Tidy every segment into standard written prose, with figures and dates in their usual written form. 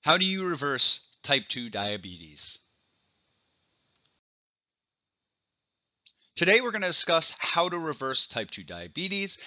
How do you reverse type 2 diabetes? Today we're going to discuss how to reverse type 2 diabetes.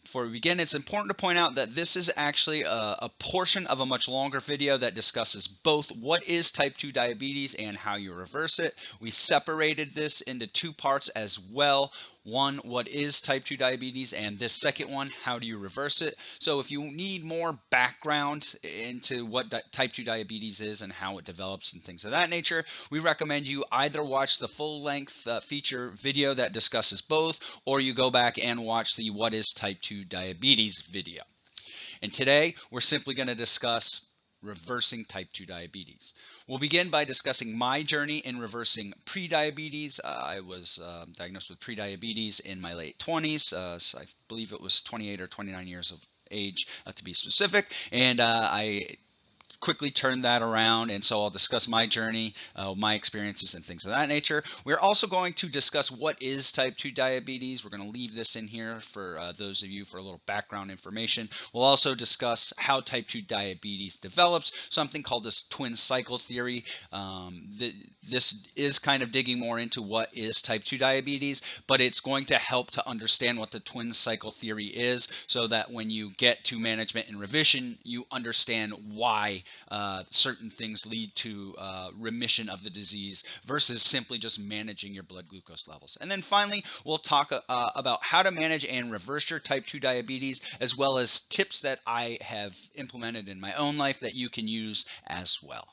Before we begin, it's important to point out that this is actually a portion of a much longer video that discusses both what is type 2 diabetes and how you reverse it. We separated this into two parts as well. One, what is type 2 diabetes, and this second one, how do you reverse it? So if you need more background into what type 2 diabetes is and how it develops and things of that nature, we recommend you either watch the full-length feature video that discusses both, or you go back and watch the what is type 2 diabetes video. And today we're simply going to discuss reversing type 2 diabetes. We'll begin by discussing my journey in reversing prediabetes. I was diagnosed with prediabetes in my late 20s. So I believe it was 28 or 29 years of age to be specific. And I quickly turned that around, and so I'll discuss my journey, my experiences, and things of that nature. We're also going to discuss what is type 2 diabetes. We're going to leave this in here for those of you for a little background information. We'll also discuss how type 2 diabetes develops, something called this twin cycle theory. This is kind of digging more into what is type 2 diabetes, but it's going to help to understand what the twin cycle theory is so that when you get to management and revision, you understand why certain things lead to remission of the disease versus simply just managing your blood glucose levels. And then finally, we'll talk about how to manage and reverse your type 2 diabetes, as well as tips that I have implemented in my own life that you can use as well.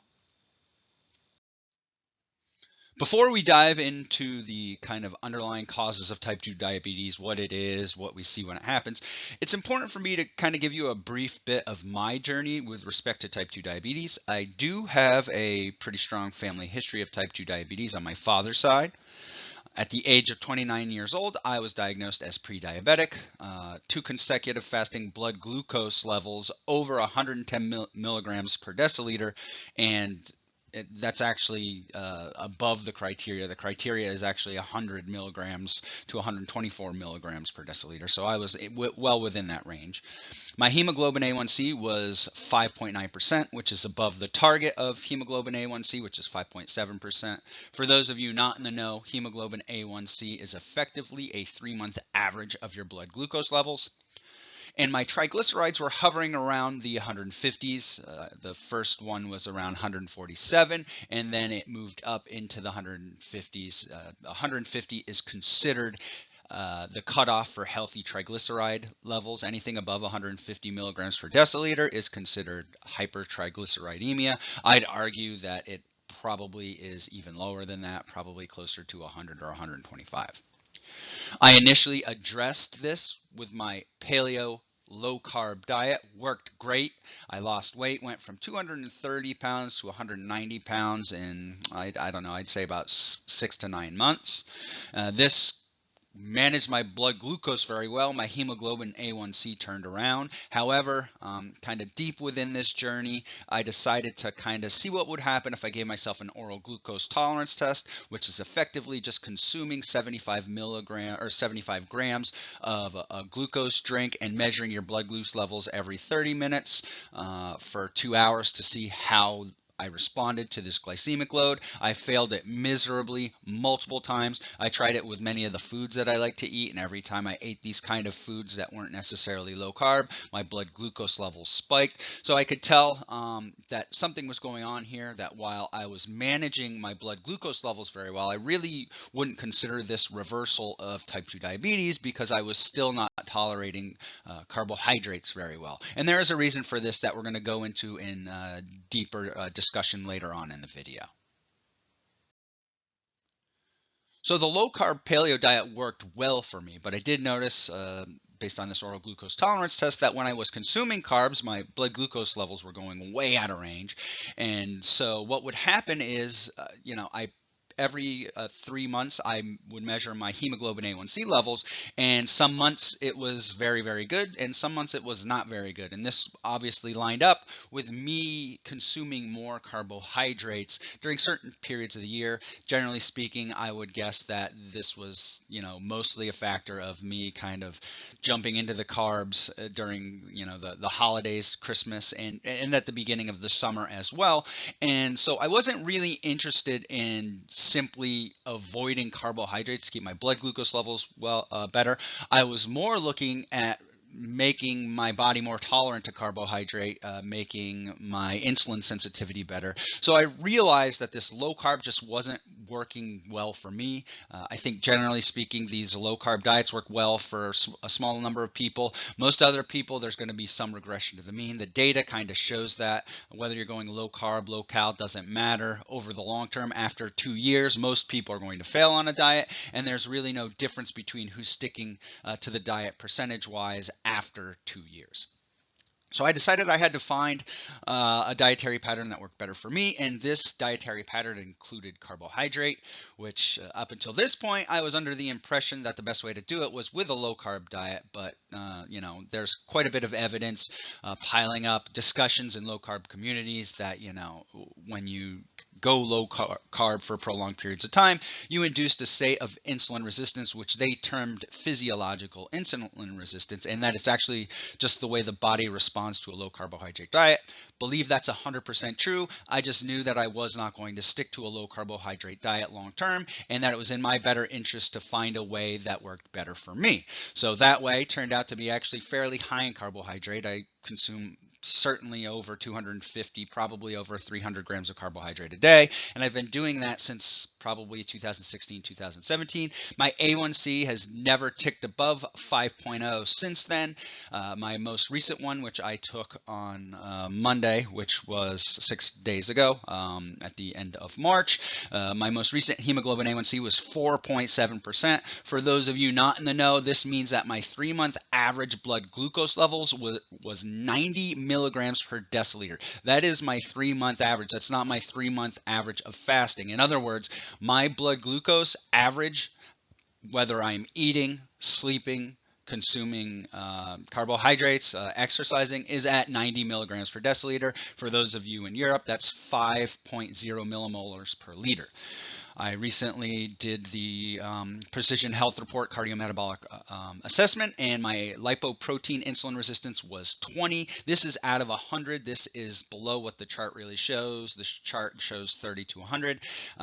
Before we dive into the kind of underlying causes of type 2 diabetes, what it is, what we see when it happens, it's important for me to kind of give you a brief bit of my journey with respect to type 2 diabetes. I do have a pretty strong family history of type 2 diabetes on my father's side. At the age of 29 years old, I was diagnosed as pre-diabetic. 2 consecutive fasting blood glucose levels over 110 milligrams per deciliter, and that's actually above the criteria. The criteria is actually 100 milligrams to 124 milligrams per deciliter. So I was well within that range. My hemoglobin A1C was 5.9%, which is above the target of hemoglobin A1C, which is 5.7%. For those of you not in the know, hemoglobin A1C is effectively a 3-month average of your blood glucose levels. And my triglycerides were hovering around the 150s. The first one was around 147, and then it moved up into the 150s. 150 is considered the cutoff for healthy triglyceride levels. Anything above 150 milligrams per deciliter is considered hypertriglyceridemia. I'd argue that it probably is even lower than that, probably closer to 100 or 125. I initially addressed this with my paleo low carb diet. Worked great. I lost weight, went from 230 pounds to 190 pounds in, I don't know, I'd say about 6 to 9 months. This managed my blood glucose very well. My hemoglobin A1C turned around. However, kind of deep within this journey, I decided to kind of see what would happen if I gave myself an oral glucose tolerance test, which is effectively just consuming 75 grams of a glucose drink and measuring your blood glucose levels every 30 minutes for 2 hours to see how I responded to this glycemic load. I failed it miserably multiple times. I tried it with many of the foods that I like to eat, and every time I ate these kind of foods that weren't necessarily low carb, my blood glucose levels spiked. So I could tell that something was going on here, that while I was managing my blood glucose levels very well, I really wouldn't consider this reversal of type 2 diabetes because I was still not tolerating carbohydrates very well. And there is a reason for this that we're going to go into in deeper discussion later on in the video. So the low carb paleo diet worked well for me, but I did notice based on this oral glucose tolerance test that when I was consuming carbs, my blood glucose levels were going way out of range. And so what would happen is, every 3 months I would measure my hemoglobin A1C levels, and some months it was very, very good, and some months it was not very good. And this obviously lined up with me consuming more carbohydrates during certain periods of the year. Generally speaking, I would guess that this was, mostly a factor of me kind of jumping into the carbs during, the holidays, Christmas, and at the beginning of the summer as well. And so I wasn't really interested in simply avoiding carbohydrates to keep my blood glucose levels better. I was more looking at making my body more tolerant to carbohydrate, making my insulin sensitivity better. So I realized that this low carb just wasn't working well for me. I think generally speaking, these low carb diets work well for a small number of people. Most other people, there's going to be some regression to the mean. The data kind of shows that whether you're going low carb, low cal, doesn't matter. Over the long term, after 2 years, most people are going to fail on a diet, and there's really no difference between who's sticking to the diet percentage-wise after 2 years. So I decided I had to find a dietary pattern that worked better for me, and this dietary pattern included carbohydrate, which up until this point I was under the impression that the best way to do it was with a low-carb diet, but there's quite a bit of evidence piling up, discussions in low-carb communities that when you go low carb for prolonged periods of time, you induced a state of insulin resistance, which they termed physiological insulin resistance, and that it's actually just the way the body responds to a low carbohydrate diet. Believe that's 100% true. I just knew that I was not going to stick to a low carbohydrate diet long term, and that it was in my better interest to find a way that worked better for me. So that way turned out to be actually fairly high in carbohydrate. I consume certainly over 250, probably over 300 grams of carbohydrate a day. And I've been doing that since probably 2016, 2017. My A1C has never ticked above 5.0 since then. My most recent one, which I took on Monday, which was 6 days ago at the end of March, my most recent hemoglobin A1C was 4.7%. For those of you not in the know, this means that my 3-month average blood glucose levels was 90 milligrams per deciliter. That is my 3-month average. That's not my 3-month average of fasting. In other words, my blood glucose average, whether I'm eating, sleeping, consuming carbohydrates, exercising, is at 90 milligrams per deciliter. For those of you in Europe, that's 5.0 millimolars per liter. I recently did the Precision Health Report cardiometabolic assessment, and my lipoprotein insulin resistance was 20. This is out of 100. This is below what the chart really shows. This chart shows 30 to 100.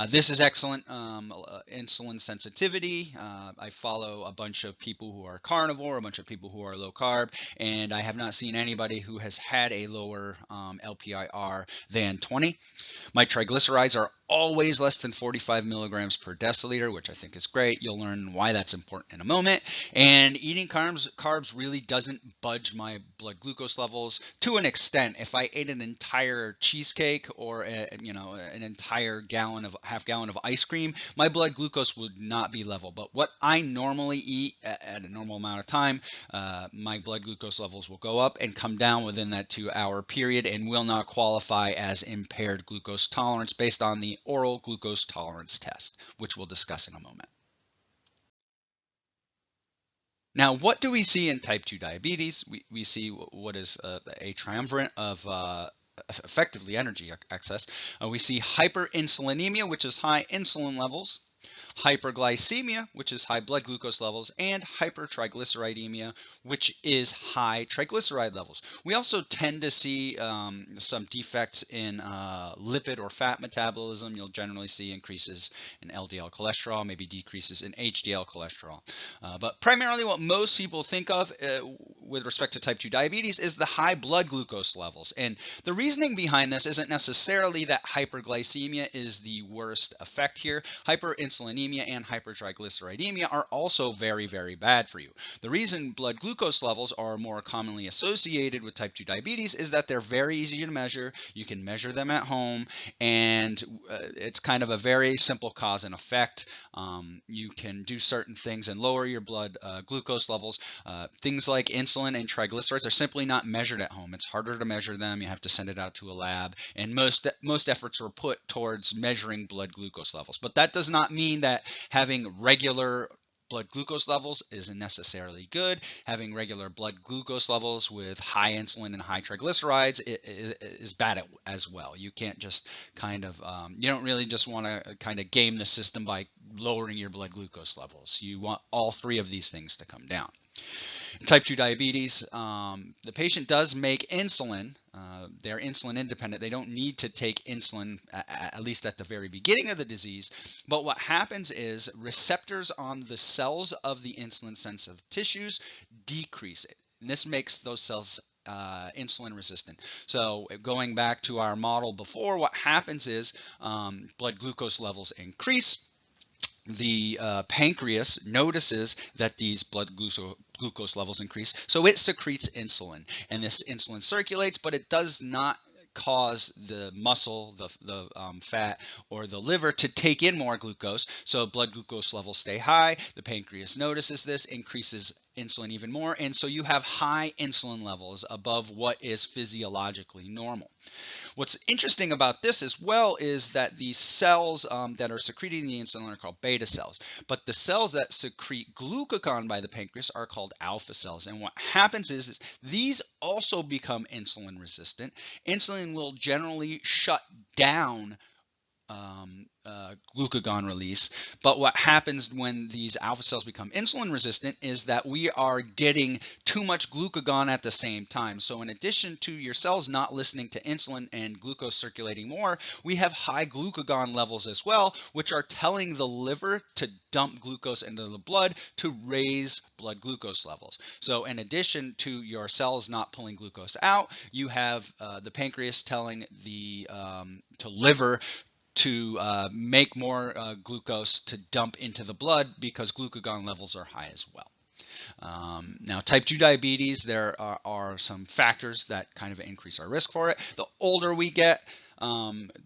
This is excellent insulin sensitivity. I follow a bunch of people who are carnivore, a bunch of people who are low carb, and I have not seen anybody who has had a lower LPIR than 20. My triglycerides are always less than 45 milligrams per deciliter, which I think is great. You'll learn why that's important in a moment. And eating carbs really doesn't budge my blood glucose levels to an extent. If I ate an entire cheesecake or an entire half gallon of ice cream, my blood glucose would not be level. But what I normally eat at a normal amount of time, my blood glucose levels will go up and come down within that 2-hour period and will not qualify as impaired glucose tolerance based on the oral glucose tolerance test, which we'll discuss in a moment. Now, what do we see in type 2 diabetes? We see what is a triumvirate of effectively energy excess. We see hyperinsulinemia, which is high insulin levels, hyperglycemia, which is high blood glucose levels, and hypertriglyceridemia, which is high triglyceride levels. We also tend to see some defects in lipid or fat metabolism. You'll generally see increases in LDL cholesterol, maybe decreases in HDL cholesterol. But primarily what most people think of with respect to type 2 diabetes is the high blood glucose levels. And the reasoning behind this isn't necessarily that hyperglycemia is the worst effect here. Hyperinsulinemia hyperlipidemia and hypertriglyceridemia are also very, very bad for you. The reason blood glucose levels are more commonly associated with type 2 diabetes is that they're very easy to measure. You can measure them at home, and it's kind of a very simple cause and effect. You can do certain things and lower your blood glucose levels. Things like insulin and triglycerides are simply not measured at home. It's harder to measure them. You have to send it out to a lab, and most efforts are put towards measuring blood glucose levels. But that does not mean that having regular blood glucose levels isn't necessarily good. Having regular blood glucose levels with high insulin and high triglycerides is bad as well. You can't just kind of, you don't really just want to kind of game the system by lowering your blood glucose levels. You want all three of these things to come down. In type 2 diabetes, the patient does make insulin. They're insulin independent. They don't need to take insulin, at least at the very beginning of the disease. But what happens is receptors on the cells of the insulin sensitive tissues decrease it. And this makes those cells insulin resistant. So going back to our model before, what happens is blood glucose levels increase. The pancreas notices that these blood glucose levels increase, so it secretes insulin, and this insulin circulates, but it does not cause the muscle, the fat, or the liver to take in more glucose. So blood glucose levels stay high. The pancreas notices this, increases insulin even more, and so you have high insulin levels above what is physiologically normal. What's interesting about this as well is that these cells that are secreting the insulin are called beta cells, but the cells that secrete glucagon by the pancreas are called alpha cells. And what happens is these also become insulin resistant. Insulin will generally shut down glucagon release, but what happens when these alpha cells become insulin resistant is that we are getting too much glucagon at the same time. So in addition to your cells not listening to insulin and glucose circulating more, we have high glucagon levels as well, which are telling the liver to dump glucose into the blood to raise blood glucose levels. So in addition to your cells not pulling glucose out, you have the pancreas telling the liver to make more glucose to dump into the blood because glucagon levels are high as well. Now, type 2 diabetes, there are some factors that kind of increase our risk for it. The older we get,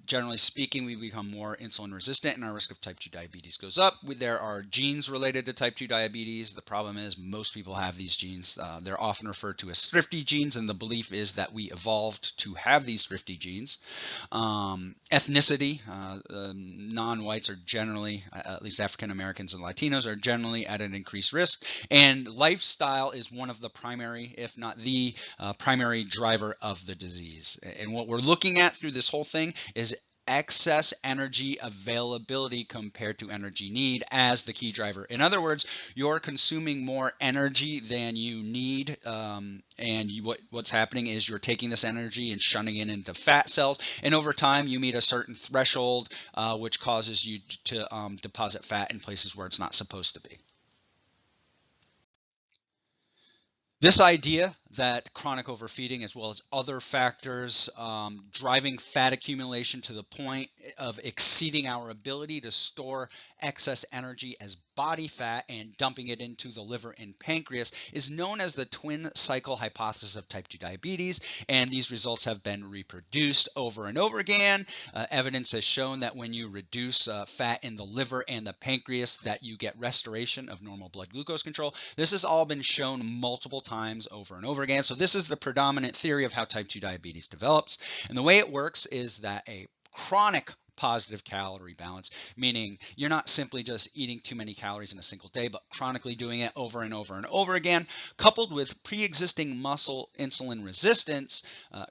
generally speaking, we become more insulin resistant and our risk of type 2 diabetes goes up. There are genes related to type 2 diabetes. The problem is most people have these genes. They're often referred to as thrifty genes, and the belief is that we evolved to have these thrifty genes. Ethnicity, non-whites are generally, at least African Americans and Latinos, are generally at an increased risk. And lifestyle is one of the primary, if not the primary driver of the disease. And what we're looking at through this whole thing is excess energy availability compared to energy need as the key driver. In other words, you're consuming more energy than you need, and what's happening is you're taking this energy and shunning it into fat cells, and over time you meet a certain threshold which causes you to deposit fat in places where it's not supposed to be. This idea that chronic overfeeding, as well as other factors driving fat accumulation to the point of exceeding our ability to store excess energy as body fat and dumping it into the liver and pancreas, is known as the twin cycle hypothesis of type 2 diabetes, and these results have been reproduced over and over again. Evidence has shown that when you reduce fat in the liver and the pancreas, that you get restoration of normal blood glucose control. This has all been shown multiple times over and over again. So this is the predominant theory of how type 2 diabetes develops. And the way it works is that a chronic positive calorie balance, meaning you're not simply just eating too many calories in a single day, but chronically doing it over and over and over again, coupled with pre-existing muscle insulin resistance,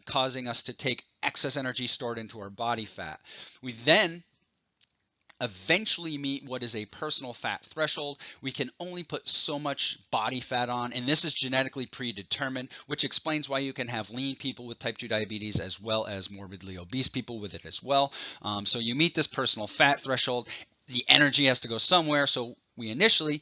causing us to take excess energy stored into our body fat. We then eventually meet what is a personal fat threshold. We can only put so much body fat on, and this is genetically predetermined, which explains why you can have lean people with type 2 diabetes as well as morbidly obese people with it as well. So you meet this personal fat threshold. The energy has to go somewhere, so we initially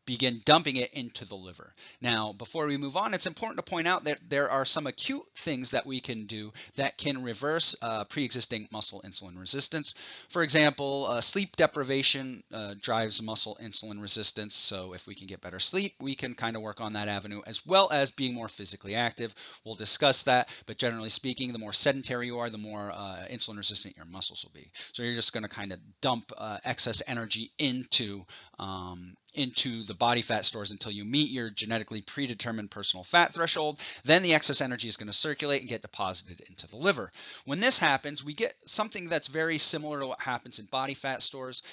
begin dumping it into the liver. Now, before we move on, it's important to point out that there are some acute things that we can do that can reverse pre-existing muscle insulin resistance. For example, sleep deprivation drives muscle insulin resistance. So if we can get better sleep, we can kind of work on that avenue, as well as being more physically active. We'll discuss that, but generally speaking, the more sedentary you are, the more insulin resistant your muscles will be. So you're just going to kind of dump excess energy into the body fat stores until you meet your genetically predetermined personal fat threshold. Then the excess energy is going to circulate and get deposited into the liver. When this happens, we get something that's very similar to what happens in body fat stores.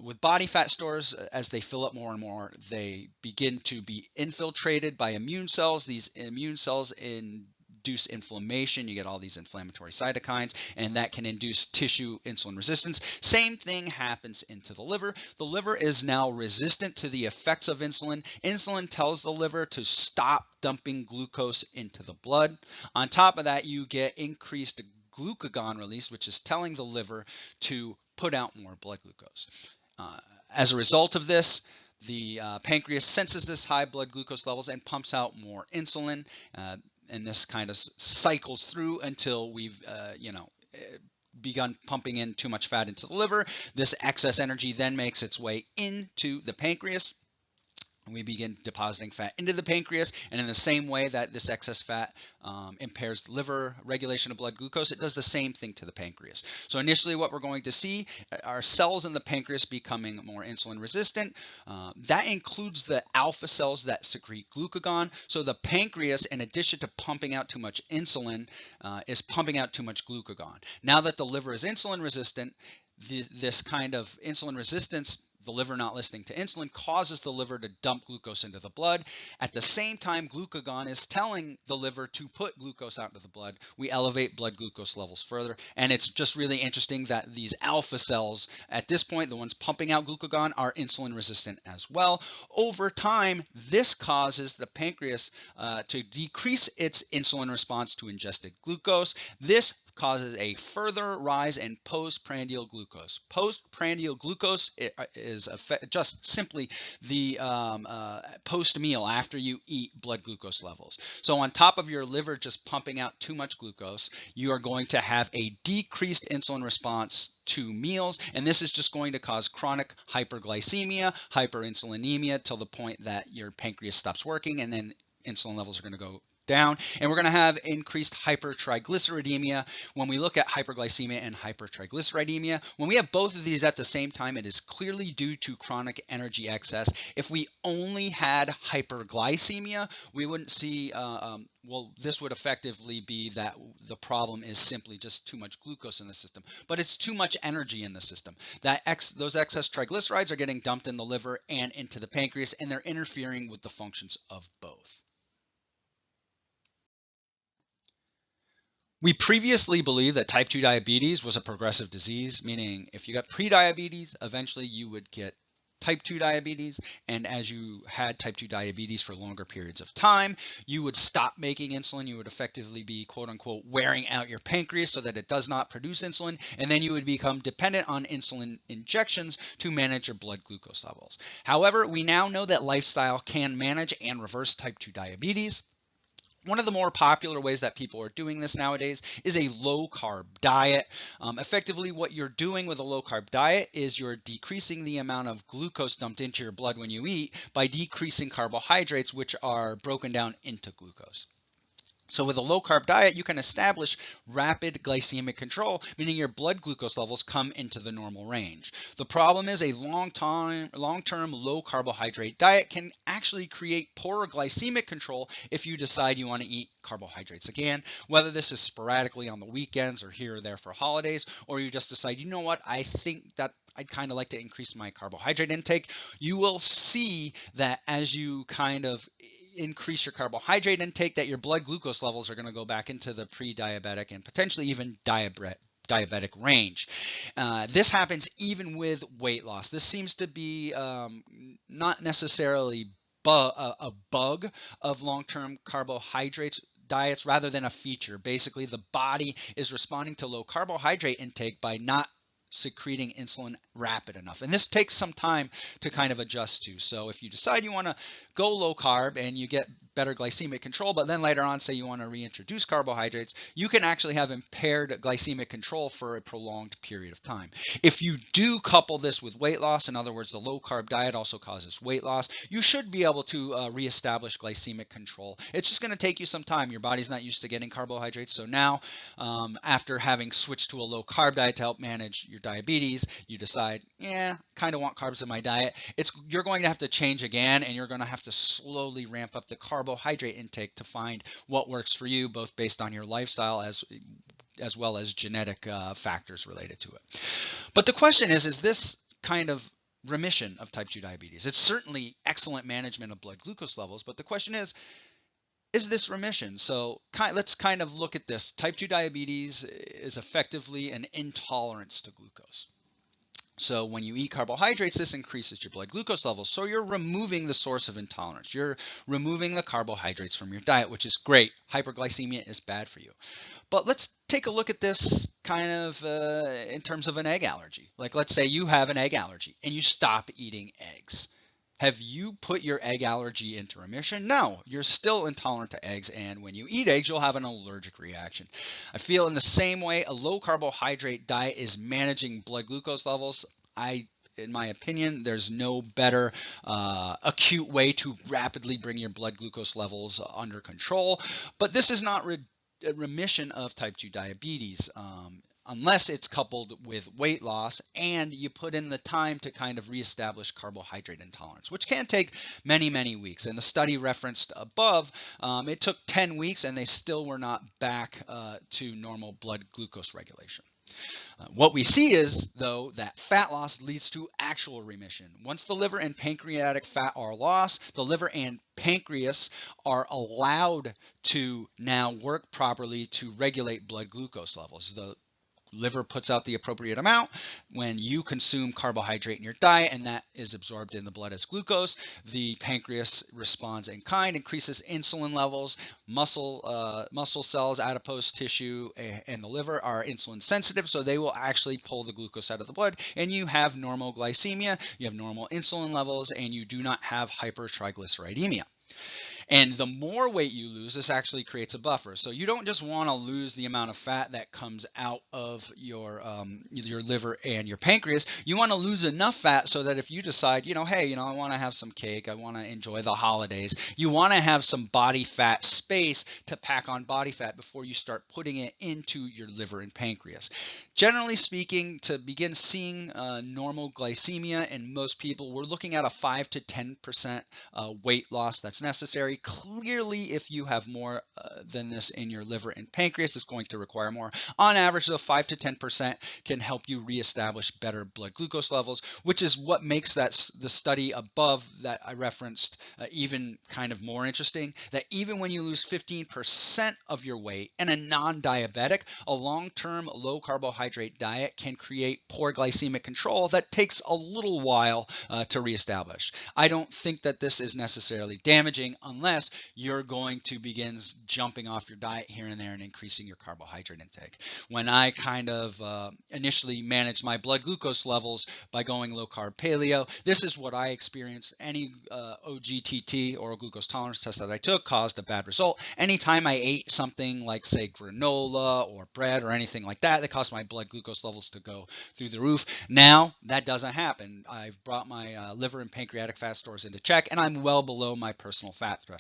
With body fat stores, as they fill up more and more, they begin to be infiltrated by immune cells. These immune cells induce inflammation. You get all these inflammatory cytokines, and that can induce tissue insulin resistance. Same thing happens into the liver. The liver is now resistant to the effects of insulin. Insulin tells the liver to stop dumping glucose into the blood. On top of that, you get increased glucagon release, which is telling the liver to put out more blood glucose. As a result of this, the pancreas senses this high blood glucose levels and pumps out more insulin. And this kind of cycles through until we've, begun pumping in too much fat into the liver. This excess energy then makes its way into the pancreas. We begin depositing fat into the pancreas, and in the same way that this excess fat impairs liver regulation of blood glucose, it does the same thing to the pancreas. So initially what we're going to see are cells in the pancreas becoming more insulin resistant. That includes the alpha cells that secrete glucagon. So the pancreas, in addition to pumping out too much insulin, is pumping out too much glucagon. Now that the liver is insulin resistant, this kind of insulin resistance, the liver not listening to insulin, causes the liver to dump glucose into the blood. At the same time, glucagon is telling the liver to put glucose out into the blood. We elevate blood glucose levels further. And it's just really interesting that these alpha cells, at this point, the ones pumping out glucagon, are insulin resistant as well. Over time, this causes the pancreas to decrease its insulin response to ingested glucose. This causes a further rise in postprandial glucose. Postprandial glucose is just simply the post-meal after you eat blood glucose levels. So on top of your liver just pumping out too much glucose, you are going to have a decreased insulin response to meals, and this is just going to cause chronic hyperglycemia, hyperinsulinemia, till the point that your pancreas stops working, and then insulin levels are going to go down, and we're going to have increased hypertriglyceridemia. When we look at hyperglycemia and hypertriglyceridemia, when we have both of these at the same time, it is clearly due to chronic energy excess. If we only had hyperglycemia, we wouldn't see, this would effectively be that the problem is simply just too much glucose in the system, but it's too much energy in the system. Those excess triglycerides are getting dumped in the liver and into the pancreas, and they're interfering with the functions of both. We previously believed that type 2 diabetes was a progressive disease, meaning if you got prediabetes, eventually you would get type 2 diabetes, and as you had type 2 diabetes for longer periods of time, you would stop making insulin. You would effectively be, quote unquote, wearing out your pancreas so that it does not produce insulin, and then you would become dependent on insulin injections to manage your blood glucose levels. However, we now know that lifestyle can manage and reverse type 2 diabetes. One of the more popular ways that people are doing this nowadays is a low-carb diet. Effectively, what you're doing with a low-carb diet is you're decreasing the amount of glucose dumped into your blood when you eat by decreasing carbohydrates, which are broken down into glucose. So with a low-carb diet, you can establish rapid glycemic control, meaning your blood glucose levels come into the normal range. The problem is a long-term low-carbohydrate diet can actually create poorer glycemic control if you decide you want to eat carbohydrates again, whether this is sporadically on the weekends or here or there for holidays, or you just decide, you know what, I think that I'd kind of like to increase my carbohydrate intake. You will see that as you kind of increase your carbohydrate intake, that your blood glucose levels are going to go back into the pre-diabetic and potentially even diabetic range. This happens even with weight loss. This seems to be not necessarily a bug of long-term carbohydrates diets rather than a feature. Basically, the body is responding to low carbohydrate intake by not secreting insulin rapid enough. And this takes some time to kind of adjust to. So if you decide you want to go low carb and you get better glycemic control, but then later on say you want to reintroduce carbohydrates, you can actually have impaired glycemic control for a prolonged period of time. If you do couple this with weight loss, in other words, the low carb diet also causes weight loss, you should be able to reestablish glycemic control. It's just going to take you some time. Your body's not used to getting carbohydrates. So now, after having switched to a low carb diet to help manage your diabetes, you decide, yeah, kind of want carbs in my diet. You're going to have to change again, and you're going to have to slowly ramp up the carbohydrate intake to find what works for you, both based on your lifestyle as well as genetic factors related to it. But the question is this kind of remission of type 2 diabetes? It's certainly excellent management of blood glucose levels, but the question is this remission? So let's kind of look at this. Type 2 diabetes is effectively an intolerance to glucose. So when you eat carbohydrates, this increases your blood glucose levels. So you're removing the source of intolerance. You're removing the carbohydrates from your diet, which is great. Hyperglycemia is bad for you. But let's take a look at this kind of in terms of an egg allergy. Like, let's say you have an egg allergy and you stop eating eggs. Have you put your egg allergy into remission? No, you're still intolerant to eggs, and when you eat eggs, you'll have an allergic reaction. I feel in the same way a low carbohydrate diet is managing blood glucose levels. In my opinion, there's no better acute way to rapidly bring your blood glucose levels under control. But this is not a remission of type 2 diabetes. Unless it's coupled with weight loss and you put in the time to kind of reestablish carbohydrate intolerance, which can take many, many weeks. And the study referenced above, it took 10 weeks and they still were not back to normal blood glucose regulation. What we see is, though, that fat loss leads to actual remission. Once the liver and pancreatic fat are lost, the liver and pancreas are allowed to now work properly to regulate blood glucose levels. The liver puts out the appropriate amount when you consume carbohydrate in your diet, and that is absorbed in the blood as glucose. The pancreas responds in kind, increases insulin levels. Muscle cells, adipose tissue, and the liver are insulin sensitive, so they will actually pull the glucose out of the blood, and you have normal glycemia, you have normal insulin levels, and you do not have hypertriglyceridemia. And the more weight you lose, this actually creates a buffer. So you don't just want to lose the amount of fat that comes out of your liver and your pancreas. You want to lose enough fat so that if you decide, hey, I want to have some cake, I want to enjoy the holidays, you want to have some body fat space to pack on body fat before you start putting it into your liver and pancreas. Generally speaking, to begin seeing normal glycemia in most people, we're looking at a 5 to 10% weight loss that's necessary. Clearly, if you have more than this in your liver and pancreas, it's going to require more. On average, though, 5 to 10% can help you reestablish better blood glucose levels, which is what makes the study above that I referenced even kind of more interesting, that even when you lose 15% of your weight and a non-diabetic, a long-term low carbohydrate diet can create poor glycemic control that takes a little while to reestablish. I don't think that this is necessarily damaging unless you're going to begin jumping off your diet here and there and increasing your carbohydrate intake. When I kind of initially managed my blood glucose levels by going low carb paleo, this is what I experienced. Any OGTT, oral glucose tolerance test that I took caused a bad result. Anytime I ate something like, say, granola or bread or anything like that caused my blood glucose levels to go through the roof. Now that doesn't happen. I've brought my liver and pancreatic fat stores into check, and I'm well below my personal fat threshold.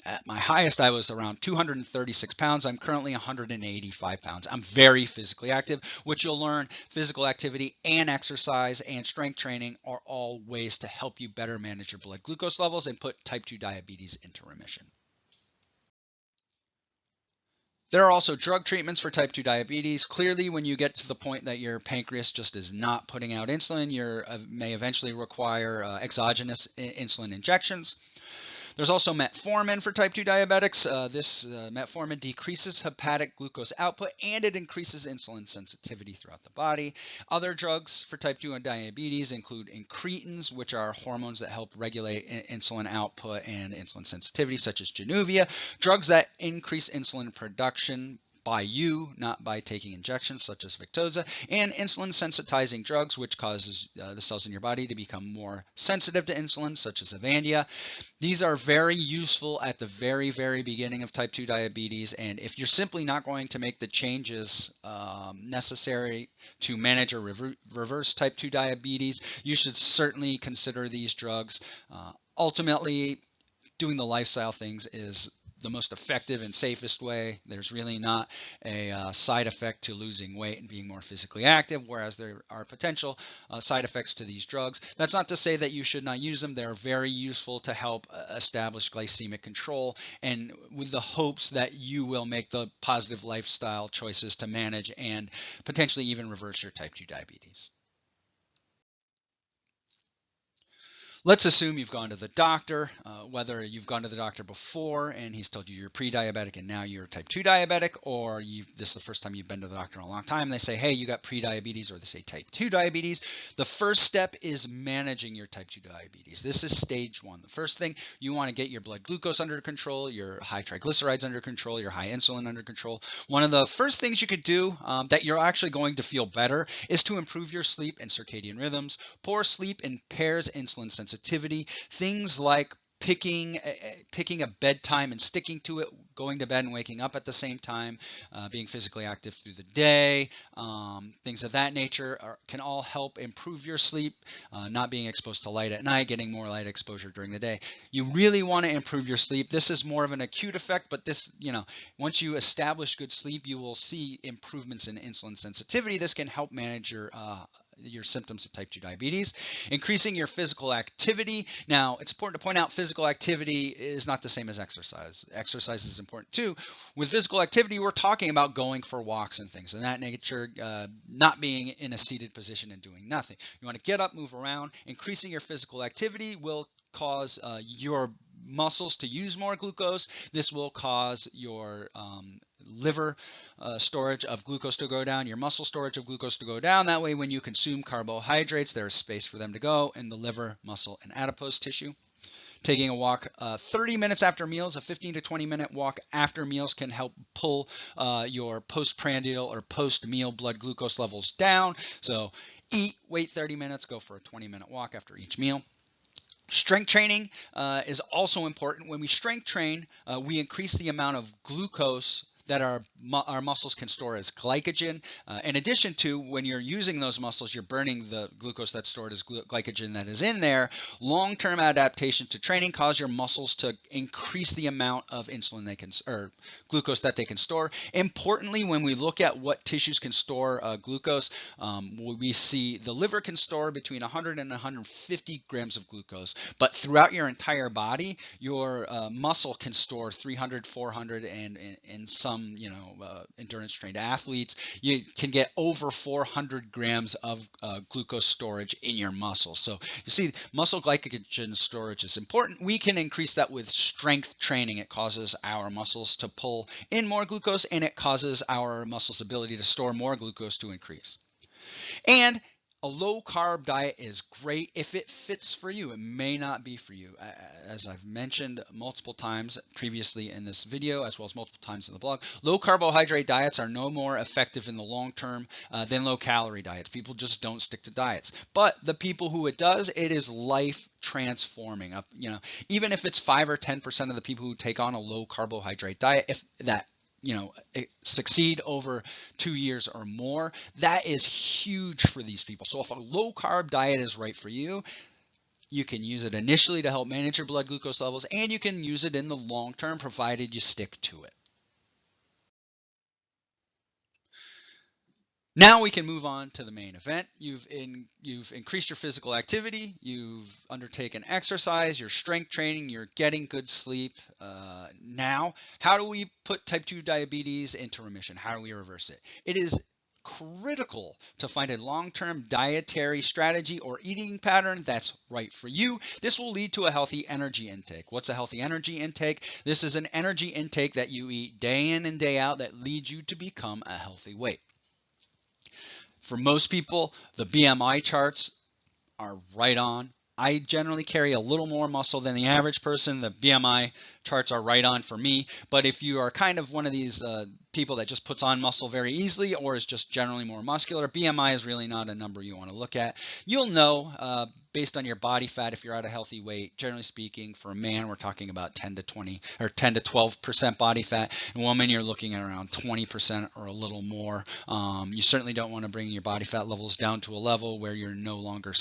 At my highest, I was around 236 pounds. I'm currently 185 pounds. I'm very physically active, which you'll learn physical activity and exercise and strength training are all ways to help you better manage your blood glucose levels and put type 2 diabetes into remission. There are also drug treatments for type 2 diabetes. Clearly, when you get to the point that your pancreas just is not putting out insulin, you may eventually require exogenous insulin injections. There's also metformin for type 2 diabetics. This metformin decreases hepatic glucose output and it increases insulin sensitivity throughout the body. Other drugs for type 2 diabetes include incretins, which are hormones that help regulate insulin output and insulin sensitivity, such as Januvia. Drugs that increase insulin production by you, not by taking injections such as Victoza, and insulin sensitizing drugs, which causes the cells in your body to become more sensitive to insulin, such as Avandia. These are very useful at the very, very beginning of type 2 diabetes, and if you're simply not going to make the changes necessary to manage or reverse type 2 diabetes, you should certainly consider these drugs. Ultimately, doing the lifestyle things is the most effective and safest way. There's really not a side effect to losing weight and being more physically active, whereas there are potential side effects to these drugs. That's not to say that you should not use them. They're very useful to help establish glycemic control, and with the hopes that you will make the positive lifestyle choices to manage and potentially even reverse your type 2 diabetes. Let's assume you've gone to the doctor, whether you've gone to the doctor before and he's told you you're pre-diabetic and now you're type 2 diabetic, or this is the first time you've been to the doctor in a long time and they say, hey, you got pre-diabetes, or they say type 2 diabetes. The first step is managing your type 2 diabetes. This is stage one. The first thing, you want to get your blood glucose under control, your high triglycerides under control, your high insulin under control. One of the first things you could do that you're actually going to feel better is to improve your sleep and circadian rhythms. Poor sleep impairs insulin sensitivity. Things like picking a bedtime and sticking to it, going to bed and waking up at the same time, being physically active through the day, things of that nature can all help improve your sleep, not being exposed to light at night, getting more light exposure during the day. You really want to improve your sleep. This is more of an acute effect, but this, once you establish good sleep, you will see improvements in insulin sensitivity. This can help manage your symptoms of type 2 diabetes. Increasing your physical activity. Now, it's important to point out physical activity is not the same as exercise. Exercise is important too. With physical activity, we're talking about going for walks and things of that nature, not being in a seated position and doing nothing. You want to get up, move around. Increasing your physical activity will cause your muscles to use more glucose. This will cause your liver storage of glucose to go down, your muscle storage of glucose to go down. That way, when you consume carbohydrates, there's space for them to go in the liver, muscle, and adipose tissue. Taking a walk 30 minutes after meals, a 15 to 20 minute walk after meals can help pull your postprandial or post-meal blood glucose levels down. So eat, wait 30 minutes, go for a 20-minute walk after each meal. Strength training is also important. When we strength train, we increase the amount of glucose that our muscles can store as glycogen. In addition to, when you're using those muscles, you're burning the glucose that's stored as glycogen that is in there. Long-term adaptation to training cause your muscles to increase the amount of insulin they can, or glucose that they can store. Importantly, when we look at what tissues can store glucose, we see the liver can store between 100 and 150 grams of glucose, but throughout your entire body, your muscle can store 300, 400, and in some endurance trained athletes, you can get over 400 grams of glucose storage in your muscles. So you see, muscle glycogen storage is important. We can increase that with strength training. It causes our muscles to pull in more glucose, and it causes our muscles' ability to store more glucose to increase. And a low-carb diet is great if it fits for you. It may not be for you. As I've mentioned multiple times previously in this video, as well as multiple times in the blog, low-carbohydrate diets are no more effective in the long term than low-calorie diets. People just don't stick to diets. But the people who it does, it is life-transforming. Even if it's 5 or 10% of the people who take on a low-carbohydrate diet, if that succeed over 2 years or more, that is huge for these people. So if a low carb diet is right for you, you can use it initially to help manage your blood glucose levels, and you can use it in the long term provided you stick to it. Now we can move on to the main event. You've increased your physical activity, you've undertaken exercise, you're strength training, you're getting good sleep. Now, how do we put type 2 diabetes into remission? How do we reverse it? It is critical to find a long-term dietary strategy or eating pattern that's right for you. This will lead to a healthy energy intake. What's a healthy energy intake? This is an energy intake that you eat day in and day out that leads you to become a healthy weight. For most people, the BMI charts are right on. I generally carry a little more muscle than the average person. The BMI charts are right on for me. But if you are kind of one of these people that just puts on muscle very easily or is just generally more muscular. BMI is really not a number you want to look at. You'll know based on your body fat if you're at a healthy weight. Generally speaking, for a man, we're talking about 10 to 20 or 10 to 12% body fat. And woman, you're looking at around 20% or a little more. You certainly don't want to bring your body fat levels down to a level where you're no longer,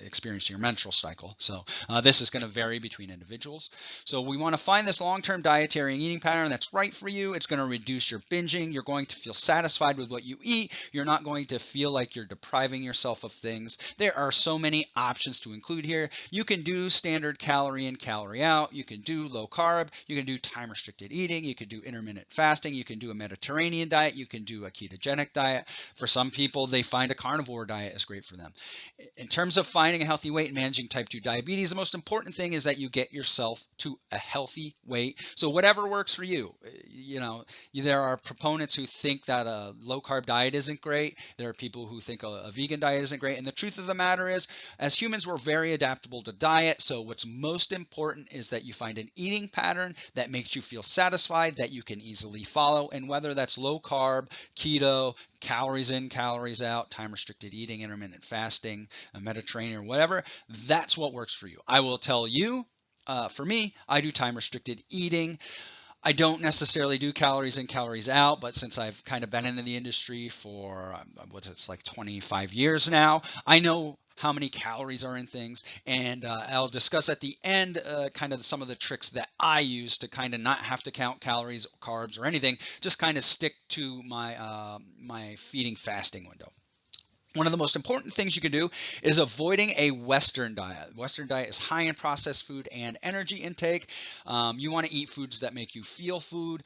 experiencing your menstrual cycle. So this is going to vary between individuals. So we want to find this long-term dietary and eating pattern that's right for you. It's going to reduce your binging. You're going to feel satisfied with what you eat. You're not going to feel like you're depriving yourself of things. There are so many options to include here. You can do standard calorie in, calorie out. You can do low carb. You can do time restricted eating. You can do intermittent fasting. You can do a Mediterranean diet. You can do a ketogenic diet. For some people, they find a carnivore diet is great for them. In terms of finding a healthy weight and managing type 2 diabetes, the most important thing is that you get yourself to a healthy weight. So whatever works for you. There are proponents who think that a low carb diet isn't great. There are people who think a vegan diet isn't great. And the truth of the matter is, as humans, we're very adaptable to diet. So what's most important is that you find an eating pattern that makes you feel satisfied, that you can easily follow. And whether that's low carb, keto, calories in, calories out, time restricted eating, intermittent fasting, Mediterranean, or whatever, that's what works for you. I will tell you, for me, I do time restricted eating. I don't necessarily do calories in, calories out, but since I've kind of been in the industry for, 25 years now, I know how many calories are in things, and I'll discuss at the end kind of some of the tricks that I use to kind of not have to count calories, carbs, or anything, just kind of stick to my my feeding fasting window. One of the most important things you can do is avoiding a Western diet. Western diet is high in processed food and energy intake. You want to eat foods that make you feel full.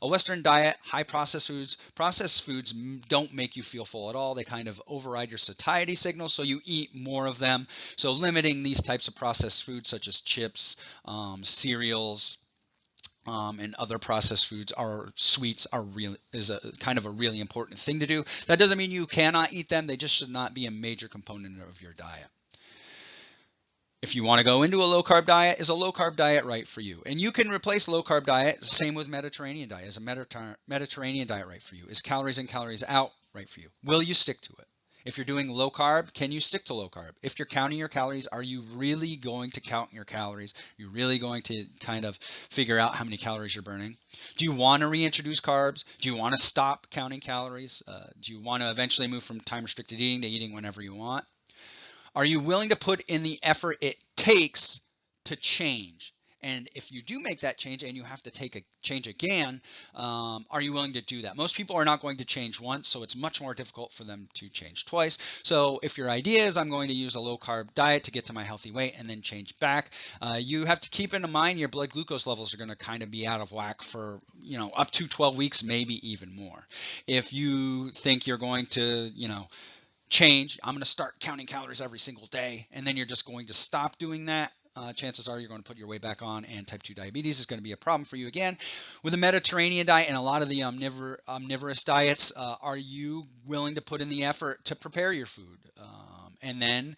A Western diet, high processed foods. Processed foods don't make you feel full at all. They kind of override your satiety signals, so you eat more of them. So limiting these types of processed foods such as chips, cereals, and other processed foods or sweets is a kind of a really important thing to do. That doesn't mean you cannot eat them. They just should not be a major component of your diet. If you want to go into a low carb diet, is a low carb diet right for you? And you can replace low carb diet. Same with Mediterranean diet. Is a Mediterranean diet right for you? Is calories in, calories out right for you? Will you stick to it? If you're doing low carb, can you stick to low carb? If you're counting your calories, are you really going to count your calories? You're really going to kind of figure out how many calories you're burning? Do you want to reintroduce carbs? Do you want to stop counting calories? Do you want to eventually move from time restricted eating to eating whenever you want? Are you willing to put in the effort it takes to change? And if you do make that change and you have to take a change again, are you willing to do that? Most people are not going to change once, so it's much more difficult for them to change twice. So if your idea is I'm going to use a low carb diet to get to my healthy weight and then change back, you have to keep in mind your blood glucose levels are going to kind of be out of whack for up to 12 weeks, maybe even more. If you think you're going to change, I'm going to start counting calories every single day, and then you're just going to stop doing that, chances are you're going to put your weight back on, and type 2 diabetes is going to be a problem for you again. With the Mediterranean diet and a lot of the omnivorous diets, are you willing to put in the effort to prepare your food? And then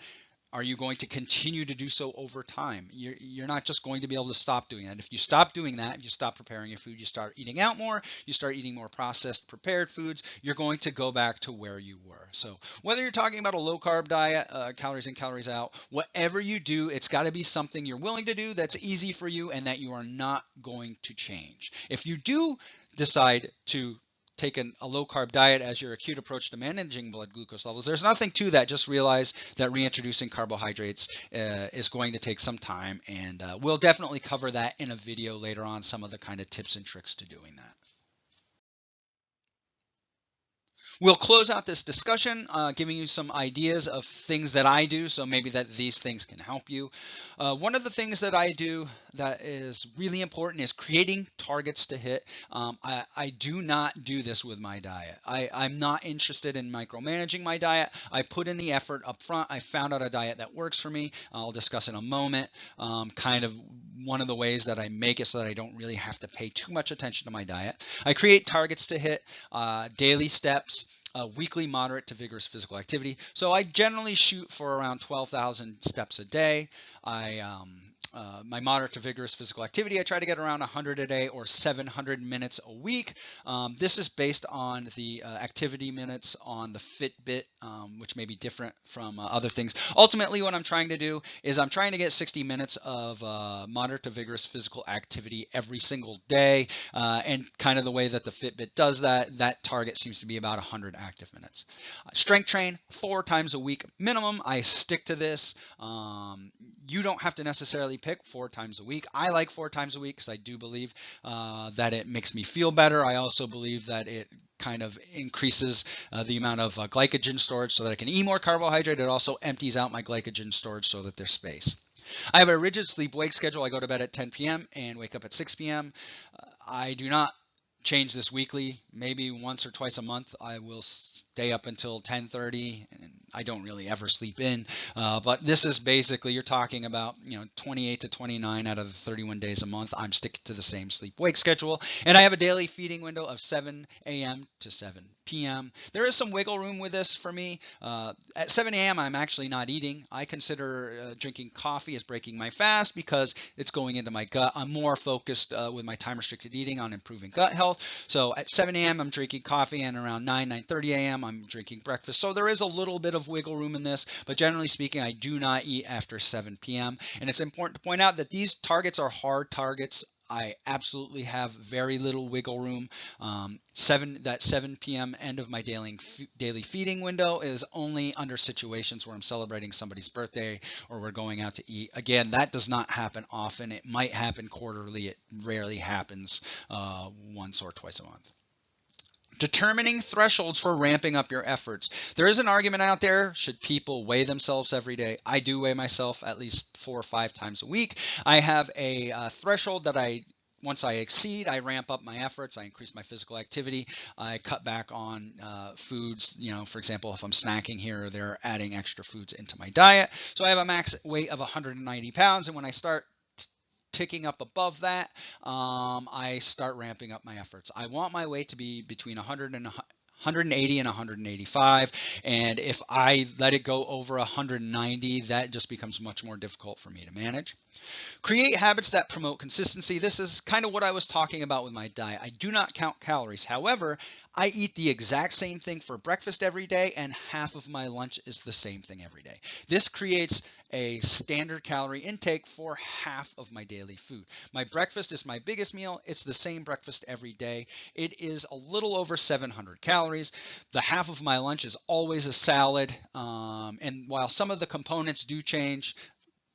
are you going to continue to do so over time? You're not just going to be able to stop doing that. If you stop doing that, if you stop preparing your food, you start eating out more, you start eating more processed prepared foods, you're going to go back to where you were. So whether you're talking about a low carb diet, calories in, calories out, whatever you do, it's got to be something you're willing to do that's easy for you and that you are not going to change. If you do decide to take a low carb diet as your acute approach to managing blood glucose levels, there's nothing to that. Just realize that reintroducing carbohydrates is going to take some time, and we'll definitely cover that in a video later on, some of the kind of tips and tricks to doing that. We'll close out this discussion giving you some ideas of things that I do, so maybe that these things can help you. One of the things that I do that is really important is creating targets to hit. I do not do this with my diet. I'm not interested in micromanaging my diet. I put in the effort up front. I found out a diet that works for me. I'll discuss in a moment kind of one of the ways that I make it so that I don't really have to pay too much attention to my diet. I create targets to hit, daily steps, weekly moderate to vigorous physical activity. So I generally shoot for around 12,000 steps a day. my moderate to vigorous physical activity, I try to get around 100 a day or 700 minutes a week. This is based on the activity minutes on the Fitbit, which may be different from other things. Ultimately, what I'm trying to do is I'm trying to get 60 minutes of moderate to vigorous physical activity every single day. And kind of the way that the Fitbit does that target seems to be about 100 active minutes. Strength train 4 times a week minimum. I stick to this. You don't have to necessarily pick 4 times a week. I like 4 times a week because I do believe that it makes me feel better. I also believe that it kind of increases the amount of glycogen storage so that I can eat more carbohydrate. It also empties out my glycogen storage so that there's space. I have a rigid sleep-wake schedule. I go to bed at 10 p.m. and wake up at 6 p.m. I do not change this weekly. Maybe once or twice a month I will stay up until 10:30, and I don't really ever sleep in. But this is basically, you're talking about 28 to 29 out of the 31 days a month. I'm sticking to the same sleep-wake schedule, and I have a daily feeding window of 7 a.m. to 7 p.m. There is some wiggle room with this for me. At 7 a.m. I'm actually not eating. I consider drinking coffee as breaking my fast because it's going into my gut. I'm more focused with my time-restricted eating on improving gut health. So at 7 a.m. I'm drinking coffee, and around 9:30 a.m. I'm drinking breakfast. So there is a little bit of wiggle room in this, but generally speaking, I do not eat after 7 p.m. And it's important to point out that these targets are hard targets. I absolutely have very little wiggle room. That 7 p.m. end of my daily feeding window is only under situations where I'm celebrating somebody's birthday or we're going out to eat. Again, that does not happen often. It might happen quarterly. It rarely happens once or twice a month. Determining thresholds for ramping up your efforts. There is an argument out there, should people weigh themselves every day? I do weigh myself at least 4 or 5 times a week. I have a threshold that once I exceed, I ramp up my efforts. I increase my physical activity. I cut back on foods. For example, if I'm snacking here or there, adding extra foods into my diet. So I have a max weight of 190 pounds, and when I start ticking up above that, I start ramping up my efforts. I want my weight to be between 180 and 185, and if I let it go over 190, that just becomes much more difficult for me to manage. Create habits that promote consistency. This is kind of what I was talking about with my diet. I do not count calories. However, I eat the exact same thing for breakfast every day, and half of my lunch is the same thing every day. This creates a standard calorie intake for half of my daily food. My breakfast is my biggest meal. It's the same breakfast every day. It is a little over 700 calories. The half of my lunch is always a salad. And while some of the components do change,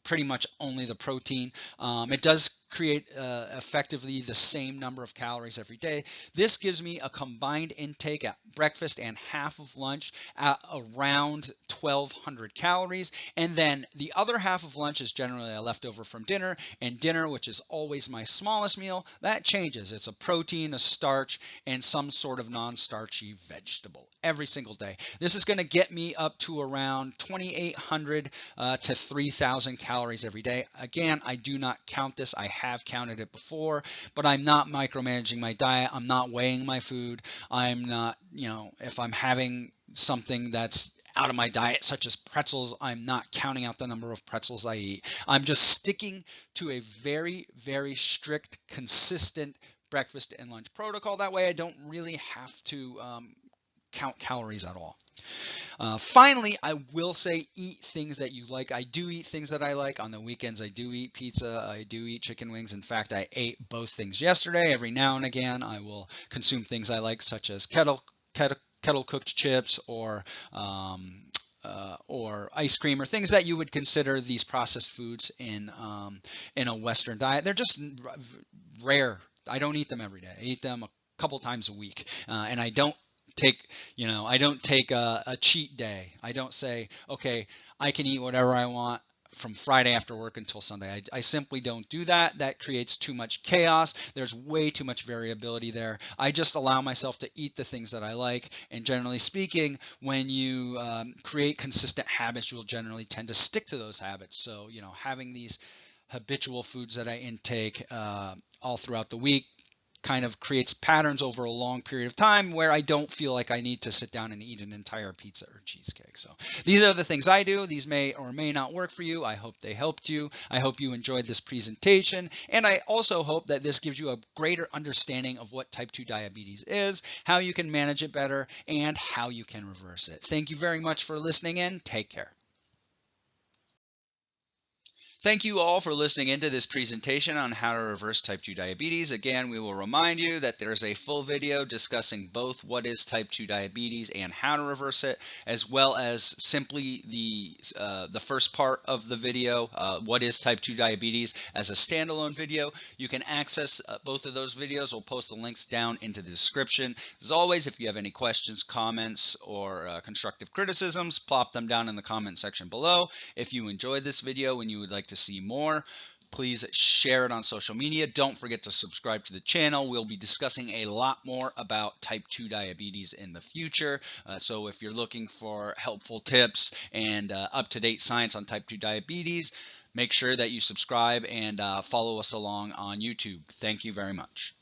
pretty much only the protein, it does create effectively the same number of calories every day. This gives me a combined intake at breakfast and half of lunch at around 1,200 calories. And then the other half of lunch is generally a leftover from dinner. And dinner, which is always my smallest meal, that changes. It's a protein, a starch, and some sort of non-starchy vegetable every single day. This is going to get me up to around 2,800 to 3,000 calories every day. Again, I do not count this. I have counted it before, but I'm not micromanaging my diet. I'm not weighing my food. I'm not, if I'm having something that's out of my diet, such as pretzels, I'm not counting out the number of pretzels I eat. I'm just sticking to a very, very strict, consistent breakfast and lunch protocol. That way I don't really have to count calories at all. Finally, I will say eat things that you like. I do eat things that I like. On the weekends, I do eat pizza. I do eat chicken wings. In fact, I ate both things yesterday. Every now and again, I will consume things I like, such as kettle cooked chips or ice cream, or things that you would consider these processed foods in a Western diet. They're just rare. I don't eat them every day. I eat them a couple times a week, and I don't take a cheat day. I don't say, okay, I can eat whatever I want from Friday after work until Sunday. I simply don't do that. That creates too much chaos. There's way too much variability there. I just allow myself to eat the things that I like. And generally speaking, when you create consistent habits, you'll generally tend to stick to those habits. So, having these habitual foods that I intake all throughout the week kind of creates patterns over a long period of time where I don't feel like I need to sit down and eat an entire pizza or cheesecake. So these are the things I do. These may or may not work for you. I hope they helped you. I hope you enjoyed this presentation. And I also hope that this gives you a greater understanding of what type 2 diabetes is, how you can manage it better, and how you can reverse it. Thank you very much for listening in. Take care. Thank you all for listening into this presentation on how to reverse type 2 diabetes. Again, we will remind you that there's a full video discussing both what is type 2 diabetes and how to reverse it, as well as simply the first part of the video, what is type 2 diabetes, as a standalone video. You can access both of those videos. We'll post the links down into the description. As always, if you have any questions, comments, or constructive criticisms, plop them down in the comment section below. If you enjoyed this video and you would like to see more, please share it on social media. Don't forget to subscribe to the channel. We'll be discussing a lot more about type 2 diabetes in the future. So if you're looking for helpful tips and up-to-date science on type 2 diabetes, make sure that you subscribe and follow us along on YouTube. Thank you very much.